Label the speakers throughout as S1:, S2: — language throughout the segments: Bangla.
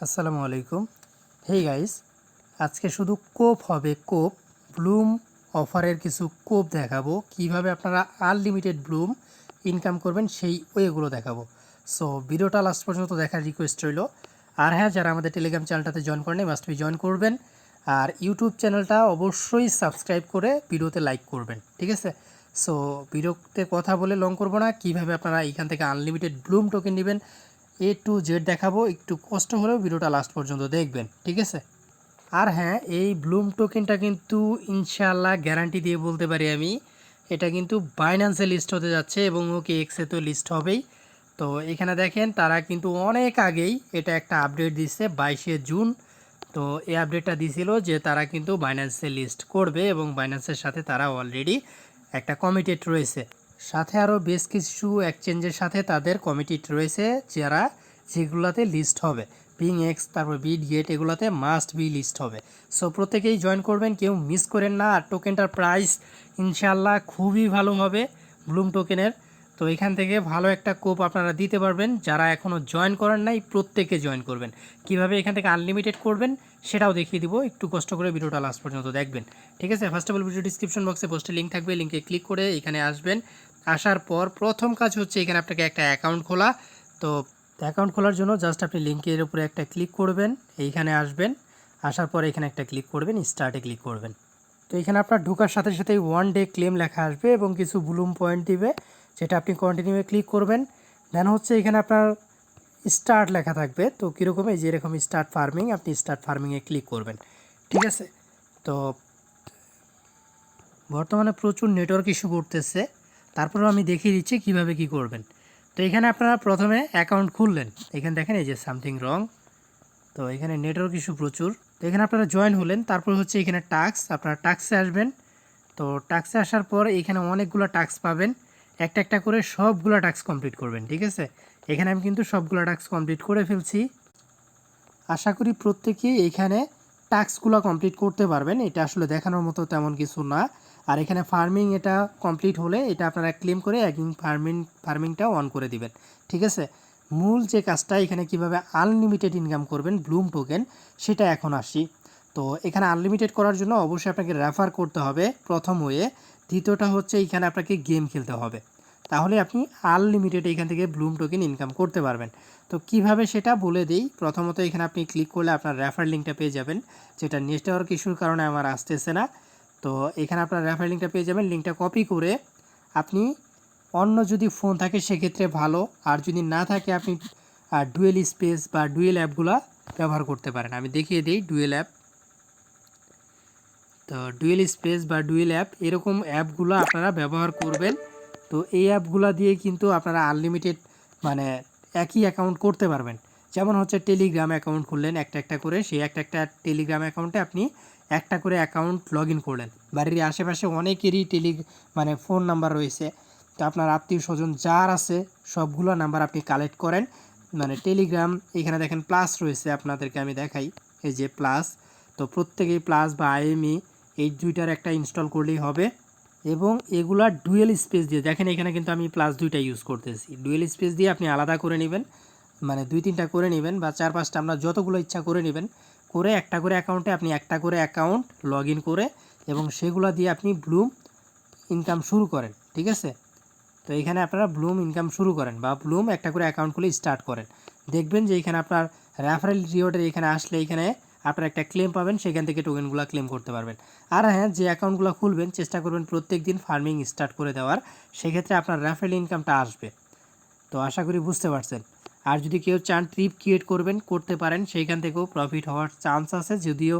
S1: আসসালামু আলাইকুম। হেই গাইস, আজকে শুধু কোপ হবে কোপ। ব্লুম অফারের কিছু কোপ দেখাবো, কিভাবে আপনারা আনলিমিটেড ব্লুম ইনকাম করবেন সেই ওয়েগুলো দেখাবো। সো ভিডিওটা লাস্ট পর্যন্ত দেখার রিকোয়েস্ট রইল। আর হ্যাঁ, যারা আমাদের টেলিগ্রাম চ্যানেলটাতে জয়েন করেন মাস্ট বি জয়েন করবেন। আর ইউটিউব চ্যানেলটা অবশ্যই সাবস্ক্রাইব করে ভিডিওতে লাইক করবেন, ঠিক আছে? সো ভিডিওতে কথা বলে লং করবো না, কিভাবে আপনারা এখান থেকে আনলিমিটেড ব্লুম টোকেন নেবেন A to Z দেখাবো। একটু কষ্ট হলেও ভিডিওটা লাস্ট পর্যন্ত দেখবেন, ঠিক আছে? আর হ্যাঁ, এই ব্লুম টোকেনটা কিন্তু ইনশাআল্লাহ গ্যারান্টি দিয়ে বলতে পারি আমি, এটা কিন্তু বাইন্যান্সে লিস্ট হতে যাচ্ছে এবং OKX তো লিস্ট হবেই। তো এখানে দেখেন তারা কিন্তু অনেক আগেই এটা একটা আপডেট দিচ্ছে 22শে জুন। তো এই আপডেটটা দিছিল যে তারা কিন্তু বাইন্যান্সে লিস্ট করবে এবং বাইন্যান্সের সাথে তারা অলরেডি একটা কমিটেড রয়েছে। সাথে আরও বেশ কিছু এক্সচেঞ্জের সাথে তাদের কমিটেড রয়েছে যেগুলোতে লিস্ট হবে। পিংএক্স, তারপর বিটগেট, এগুলোতে মাস্ট বি লিস্ট হবে। সো প্রত্যেকেই জয়েন করবেন, কেউ মিস করেন না। আর টোকেনটার প্রাইস ইনশাল্লাহ খুবই ভালো হবে ব্লুম টোকেনের। তো এখান থেকে ভালো একটা কোপ আপনারা দিতে পারবেন। যারা এখনও জয়েন করেন নাই প্রত্যেকে জয়েন করবেন। কিভাবে এখান থেকে আনলিমিটেড করবেন সেটাও দেখিয়ে দিব, একটু কষ্ট করে ভিডিওটা লাস্ট পর্যন্ত দেখবেন, ঠিক আছে? First of all video description বক্সে পোস্টে লিঙ্ক থাকবে, লিঙ্কে ক্লিক করে এখানে আসবেন। আসার পর প্রথম কাজ হচ্ছে এখানে আপনাকে একটা অ্যাকাউন্ট খোলা। তো অ্যাকাউন্ট খোলার জন্য জাস্ট আপনি লিঙ্কের উপরে একটা ক্লিক করবেন, এইখানে আসবেন। আসার পর এখানে একটা ক্লিক করবেন, স্টার্টে ক্লিক করবেন। তো এখানে আপনার ঢোকার সাথে সাথেই 1 ডে ক্লেম লেখা আসবে এবং কিছু ব্লুম পয়েন্ট দিবে, যেটা আপনি কন্টিনিউয়ে ক্লিক করবেন। দেন হচ্ছে এখানে আপনার স্টার্ট লেখা থাকবে। তো কীরকম, এই যে এরকম স্টার্ট ফার্মিং, আপনি স্টার্ট ফার্মিংয়ে ক্লিক করবেন, ঠিক আছে? তো বর্তমানে প্রচুর নেটওয়ার্ক ইস্যু করতেছে, তারপরেও আমি দেখিয়ে দিচ্ছি কিভাবে কি করবেন। তো এখানে আপনারা প্রথমে অ্যাকাউন্ট খুললেন, এখানে দেখেন এই যে সামথিং রং। তো এখানে নেটওয়ার্ক ইস্যু প্রচুর। তো এখানে আপনারা জয়েন হলেন, তারপর হচ্ছে এখানে টাস্ক, আপনারা টাস্কে আসবেন। তো টাস্কে আসার পর এখানে অনেকগুলো টাস্ক পাবেন, একটা একটা করে সবগুলো টাস্ক কমপ্লিট করবেন, ঠিক আছে? এখানে আমি কিন্তু সবগুলো টাস্ক কমপ্লিট করে ফেলছি। আশা করি প্রত্যেকেই এইখানে টাস্কগুলো কমপ্লিট করতে পারবেন। এটা আসলে দেখানোর মতো তেমন কিছু না। আর এখানে ফার্মিং এটা কমপ্লিট হলে এটা আপনারা ক্লেম করে একদিন ফার্মিংটা অন করে দিবেন, ঠিক আছে? মূল যে কাজটা এখানে কিভাবে আনলিমিটেড ইনকাম করবেন ব্লুম টোকেন, সেটা এখন আসি। তো এখানে আনলিমিটেড করার জন্য অবশ্যই আপনাকে রেফার করতে হবে প্রথম ওয়ে। দ্বিতীয়টা হচ্ছে এখানে আপনাকে গেম খেলতে হবে, তাহলে আপনি আনলিমিটেড এখান থেকে ব্লুম টোকেন ইনকাম করতে পারবেন। তো কিভাবে সেটা বলে দিই। প্রথমত এখানে আপনি ক্লিক করলে আপনার রেফার লিঙ্কটা পেয়ে যাবেন, যেটা নেটওয়ার্ক ইস্যুর কারণে আমার আসতেছে না। তো এখানে আপনার রেফার লিঙ্কটা পেয়ে যাবেন। লিঙ্কটা কপি করে আপনি অন্য যদি ফোন থাকে সেক্ষেত্রে ভালো, আর যদি না থাকে আপনি ডুয়েল স্পেস বা ডুয়েল অ্যাপগুলো ব্যবহার করতে পারেন। আমি দেখিয়ে দিই ডুয়েল অ্যাপ। তো ডুয়েল স্পেস বা ডুয়েল অ্যাপ, এরকম অ্যাপগুলো আপনারা ব্যবহার করবেন। তো এই অ্যাপগুলো দিয়ে কিন্তু আপনারা আনলিমিটেড মানে একই অ্যাকাউন্ট করতে পারবেন। যেমন হচ্ছে টেলিগ্রাম অ্যাকাউন্ট খুললেন একটা একটা করে, সেই একটা একটা টেলিগ্রাম অ্যাকাউন্টে আপনি একটা করে অ্যাকাউন্ট লগ ইন করলেন। বাড়ির আশেপাশে অনেকেরই মানে ফোন নাম্বার রয়েছে। তো আপনার আত্মীয় স্বজন যার আছে সবগুলো নাম্বার আপনি কালেক্ট করেন। মানে টেলিগ্রাম এখানে দেখেন প্লাস রয়েছে, আপনাদেরকে আমি দেখাই, এই যে প্লাস। তো প্রত্যেকেই প্লাস বা আইএমই এই দুইটার একটা ইনস্টল করলেই হবে। এবং এগুলা ডুয়েল স্পেস দিয়ে দেখেন, এখানে কিন্তু আমি প্লাস দুইটা ইউজ করতেছি। ডুয়েল স্পেস দিয়ে আপনি আলাদা করে নেবেন, মানে 2-3টা করে নেবেন বা 4-5টা, আপনার যতগুলো ইচ্ছা করে নেবেন। করে একটা করে অ্যাকাউন্টে আপনি একটা করে অ্যাকাউন্ট লগ ইন করে এবং সেগুলো দিয়ে আপনি ব্লুম ইনকাম শুরু করেন, ঠিক আছে? তো এখানে আপনারা ব্লুম ইনকাম শুরু করেন বা ব্লুম একটা করে অ্যাকাউন্ট খুলে স্টার্ট করেন। দেখবেন যে এখানে আপনার রেফারেল রিওয়ার্ডের এখানে আসলে এখানে আপনারা একটা ক্লেম পাবেন, সেখান থেকে টোকেনগুলো ক্লেম করতে পারবেন। আর হ্যাঁ, যে অ্যাকাউন্টগুলো খুলবেন চেষ্টা করবেন প্রত্যেক দিন ফার্মিং স্টার্ট করে দেওয়ার, সেক্ষেত্রে আপনার রেফারেল ইনকামটা আসবে। তো আশা করি বুঝতে পারছেন। আর যদি কেউ চান ট্রিপ ক্রিয়েট করবেন, করতে পারেন, সেইখান থেকেও প্রফিট হওয়ার চান্স আছে, যদিও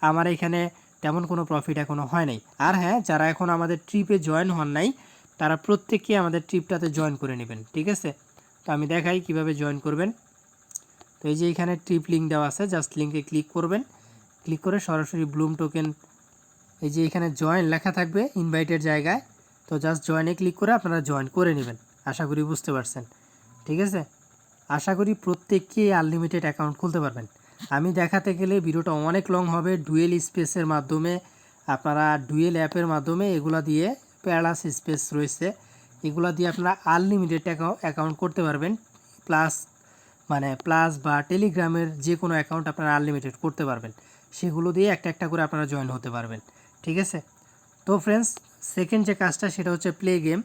S1: আমার এখানে তেমন কোনো প্রফিট এখনও হয় নাই। আর হ্যাঁ, যারা এখন আমাদের ট্রিপে জয়েন হন নাই তারা প্রত্যেককে আমাদের ট্রিপটাতে জয়েন করে নেবেন, ঠিক আছে? তো আমি দেখাই কিভাবে জয়েন করবেন। তো এই যে এখানে ট্রিপ লিঙ্ক দেওয়া আছে, জাস্ট লিঙ্কে ক্লিক করবেন। ক্লিক করে সরাসরি ব্লুম টোকেন, এই যে এখানে জয়েন লেখা থাকবে ইনভাইটের জায়গায়, তো জাস্ট জয়েনে ক্লিক করে আপনারা জয়েন করে নেবেন। আশা করি বুঝতে পারছেন, ঠিক আছে? আশা করি প্রত্যেককেই আনলিমিটেড অ্যাকাউন্ট খুলতে পারবেন। আমি দেখাতে গেলে ভিডিওটা অনেক লং হবে। ডুয়েল স্পেসের মাধ্যমে আপনারা ডুয়েল অ্যাপের মাধ্যমে এগুলা দিয়ে, প্যারালাস স্পেস রয়েছে, এগুলা দিয়ে আপনারা আনলিমিটেড অ্যাকাউন্ট করতে পারবেন। প্লাস মানে প্লাস বা টেলিগ্রামের যে কোনো অ্যাকাউন্ট আপনারা আনলিমিটেড করতে পারবেন, সেগুলো দিয়ে একটা একটা করে আপনারা জয়েন হতে পারবেন। ঠিক আছে, তো ফ্রেন্ডস সেকেন্ড যে কাজটা সেটা হচ্ছে প্লে গেম।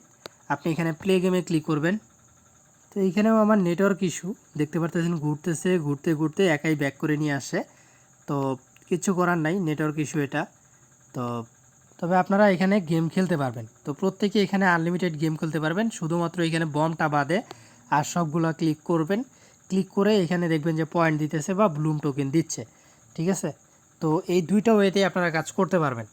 S1: আপনি এখানে প্লে গেমে ক্লিক করবেন। তো এইখানেও আমার নেটওয়ার্ক ইস্যু দেখতে পারতেছেন, ঘুরতেছে, ঘুরতে ঘুরতে একাই ব্যাক করে নিয়ে আসে। তো কিছু করার নাই, নেটওয়ার্ক ইস্যু এটা। তো তবে আপনারা এখানে গেম খেলতে পারবেন। তো প্রত্যেকে এখানে আনলিমিটেড গেম খেলতে পারবেন, শুধুমাত্র এখানে বমটা বাদে আর সবগুলো ক্লিক করবেন। ক্লিক করে এখানে দেখবেন যে পয়েন্ট দিতেছে বা ব্লুম টোকেন দিচ্ছে। ঠিক আছে, তো এই দুইটা ওয়েতে আপনারা কাজ করতে পারবেন।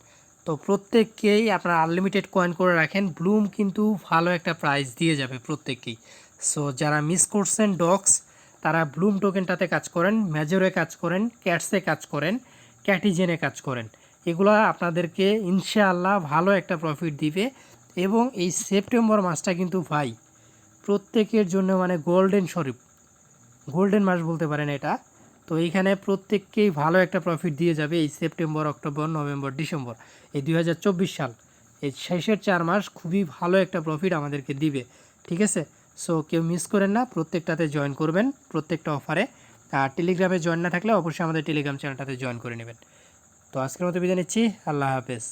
S1: তো প্রত্যেককেই আপনারা আনলিমিটেড কয়েন করে রাখেন, ব্লুম কিন্তু ভালো একটা প্রাইস দিয়ে যাবে প্রত্যেককেই। সো যারা মিস করছেন ডক্স, তারা ব্লুম টোকেনটাতে কাজ করেন, মেজরে কাজ করেন, ক্যাটসে কাজ করেন, ক্যাটিজেনে কাজ করেন। এগুলো আপনাদেরকে ইনশাআল্লাহ ভালো একটা প্রফিট দিবে। এবং এই সেপ্টেম্বর মাসটা কিন্তু ভাই প্রত্যেকের জন্য মানে গোল্ডেন মাস বলতে পারেন এটা। তো এইখানে প্রত্যেককেই ভালো একটা প্রফিট দিয়ে যাবে এই সেপ্টেম্বর, অক্টোবর, নভেম্বর, ডিসেম্বর, এই 2024 সাল, এই শেষের 4 মাস খুবই ভালো একটা প্রফিট আমাদেরকে দিবে। ঠিক আছে, সো কেউ মিস করেন না, প্রত্যেকটাতে জয়েন করবেন, প্রত্যেকটা অফারে। আর টেলিগ্রামে জয়েন না থাকলে অবশ্যই আমাদের টেলিগ্রাম চ্যানেলটাতে জয়েন করে নেবেন। তো আজকের মতো বিদায় নিচ্ছি, আল্লাহ হাফেজ।